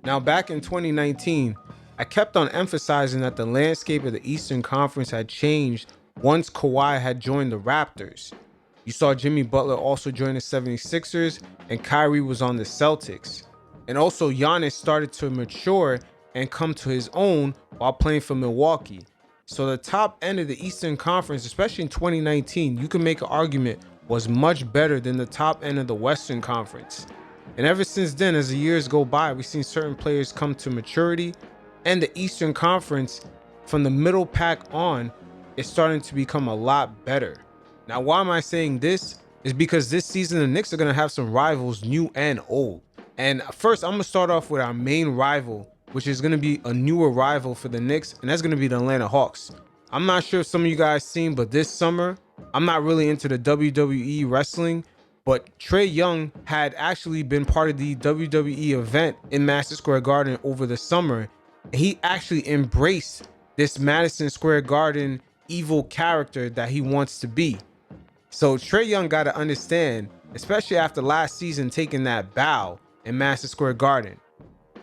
Now, back in 2019, I kept on emphasizing that the landscape of the Eastern Conference had changed once Kawhi had joined the Raptors. You saw Jimmy Butler also join the 76ers, and Kyrie was on the Celtics. And also, Giannis started to mature and come to his own while playing for Milwaukee. So the top end of the Eastern Conference, especially in 2019, you can make an argument was much better than the top end of the Western Conference. And ever since then, as the years go by, we've seen certain players come to maturity, and the Eastern Conference, from the middle pack on, is starting to become a lot better. Now, why am I saying this? Is because this season the Knicks are going to have some rivals, new and old. And first, I'm going to start off with our main rival, which is going to be a newer rival for the Knicks, and that's going to be the Atlanta Hawks. I'm not sure if some of you guys seen, but this summer, I'm not really into the WWE wrestling, but Trae Young had actually been part of the WWE event in Madison Square Garden over the summer. He actually embraced this Madison Square Garden evil character that he wants to be. So Trae Young got to understand, especially after last season taking that bow in Madison Square Garden,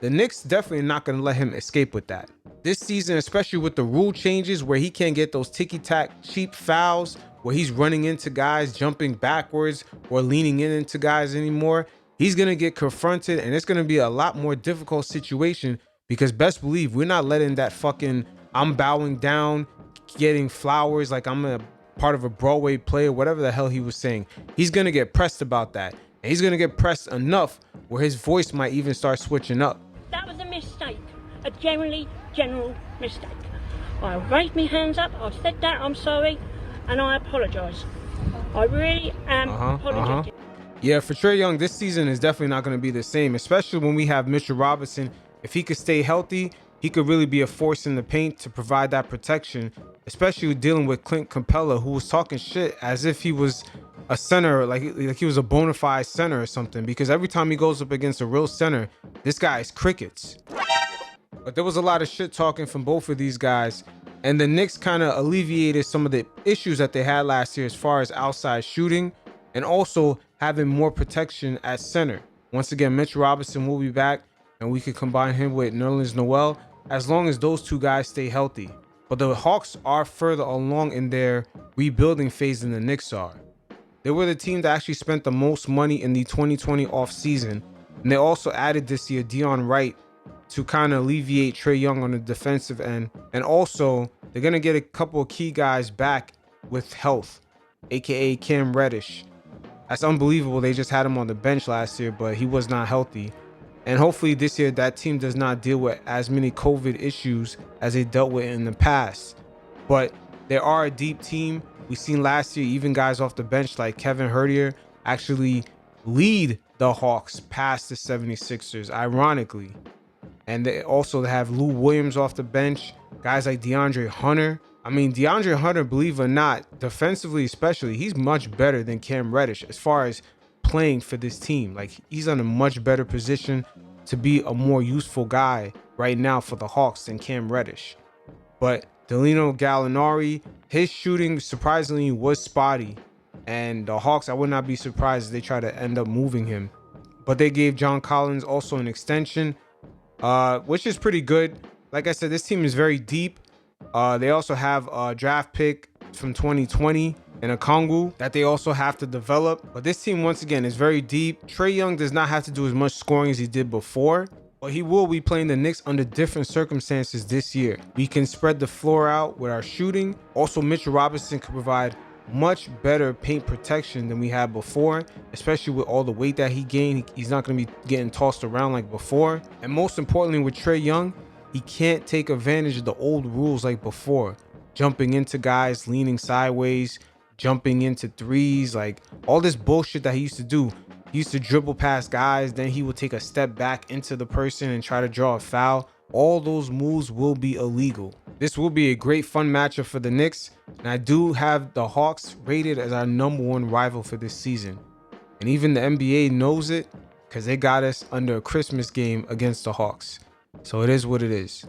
the Knicks definitely not going to let him escape with that. This season, especially with the rule changes where he can't get those ticky-tack cheap fouls, where he's running into guys, jumping backwards, or leaning into guys anymore, he's going to get confronted, and it's going to be a lot more difficult situation because best believe we're not letting that fucking I'm bowing down, getting flowers like I'm a part of a Broadway play or whatever the hell he was saying. He's going to get pressed about that. And he's going to get pressed enough where his voice might even start switching up. That was a mistake, a general mistake. I raised my hands up, I've said that, I'm sorry, and I apologise. I really am apologetic. Yeah, for Trae Young, this season is definitely not going to be the same, especially when we have Mitchell Robinson. If he could stay healthy, he could really be a force in the paint to provide that protection, especially dealing with Clint Capella, who was talking shit as if he was a center, like he was a bona fide center or something, because every time he goes up against a real center, this guy is crickets. But there was a lot of shit talking from both of these guys, and the Knicks kind of alleviated some of the issues that they had last year as far as outside shooting and also having more protection at center. Once again, Mitch Robinson will be back, and we could combine him with Nerlens Noel as long as those two guys stay healthy. But the Hawks are further along in their rebuilding phase than the Knicks are. They were the team that actually spent the most money in the 2020 offseason, and they also added this year Dion Wright to kind of alleviate Trae Young on the defensive end. And also, they're going to get a couple of key guys back with health, aka Cam Reddish. That's unbelievable. They just had him on the bench last year, but he was not healthy. And hopefully this year that team does not deal with as many COVID issues as they dealt with in the past. But they are a deep team. We've seen last year, even guys off the bench like Kevin Herter actually lead the Hawks past the 76ers, ironically. And they also have Lou Williams off the bench, guys like DeAndre Hunter. I mean, DeAndre Hunter, believe it or not, defensively especially, he's much better than Cam Reddish as far as playing for this team. Like, he's in a much better position to be a more useful guy right now for the Hawks than Cam Reddish. But Danilo Gallinari, his shooting surprisingly was spotty, and the Hawks, I would not be surprised if they try to end up moving him. But they gave John Collins also an extension, which is pretty good. Like I said, this team is very deep. They also have a draft pick from 2020 and a Kongu that they also have to develop. But this team, once again, is very deep. Trae Young does not have to do as much scoring as he did before, but he will be playing the Knicks under different circumstances this year. We can spread the floor out with our shooting. Also, Mitchell Robinson could provide much better paint protection than we had before, especially with all the weight that he gained. He's not going to be getting tossed around like before. And most importantly, with Trae Young, he can't take advantage of the old rules like before. Jumping into guys, leaning sideways, jumping into threes, like all this bullshit that he used to do. He used to dribble past guys, then he would take a step back into the person and try to draw a foul. All those moves will be illegal. This will be a great fun matchup for the Knicks, and I do have the Hawks rated as our #1 rival for this season. And even the NBA knows it because they got us under a Christmas game against the Hawks. So it is what it is.